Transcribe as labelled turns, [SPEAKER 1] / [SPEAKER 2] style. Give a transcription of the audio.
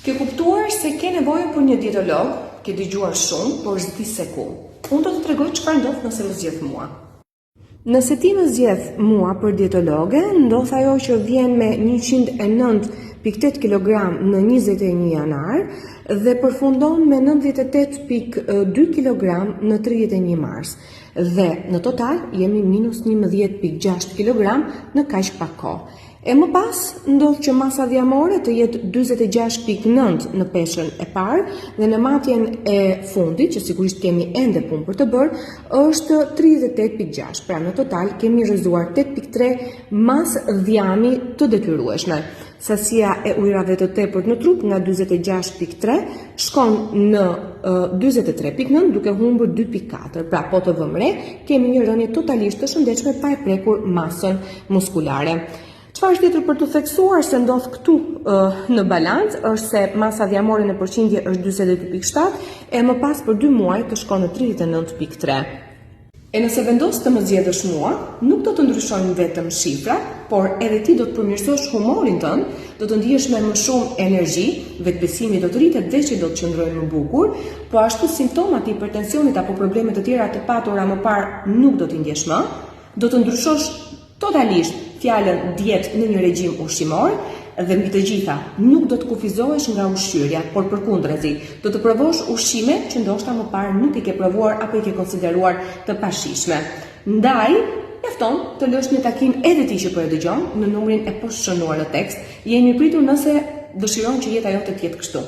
[SPEAKER 1] Ke kuptuar se ke nevojë për një dietolog, ke dëgjuar shumë, por s'di se ku. Unë do të tregoj çfarë ndodh nëse më zgjedh mua. Nëse ti më zgjedh mua për dietologe, ndodh ajo që vjen me 109.8 kg në 21 janar dhe përfundon me 98.2 kg në 31 mars. Dhe në total jemi minus 11.6 kg në kaq pak kohë. E më pas, ndodh që masa dhjamore të jetë 46.9 në peshën e parë dhe në matjen e fundit, që sigurisht kemi ende punë për të bërë, është 38.6. Pra në total kemi rrëzuar 8.3 masë dhjami të detyrueshme. Sasia e ujrave të tepërt në trup nga 46.3 shkon në 43.9 duke humbur 2.4. Pra po të vëmë re, kemi një rënje totalisht të shëndetshme pa e prekur masën muskulare. Çfarë është tjetër për të theksuar se ndodh këtu në balancë është se masa dhjamore në përqindje është 42.7 e më pas për 2 muaj të shkon në 39.3. E nëse vendos të më zgjedhësh mua, nuk do të ndryshojnë vetëm shifrat, por edhe ti do të përmirësosh humorin tënd, do të ndihesh me më shumë energji, vetbesimi do të rritet dhe që do të qëndrojë më bukur, po ashtu simptomat e hipertensionit apo probleme të tjera të patura më parë nuk do t'i ndjesh më, do të ndryshosh totalisht fjalën dietë në një regjim ushqimor dhe mbi të gjitha nuk do të kufizohesh nga ushqyerja, por përkundrazi, do të provosh ushqime që ndoshta më parë nuk i ke provuar apo i ke konsideruar të pashishme. Ndaj, mjafton të lësh një takim edhe ti që po e dëgjon në numrin e poshtë shënuar në tekst. Jemi pritur nëse dëshiron që jeta jote të jetë kështu.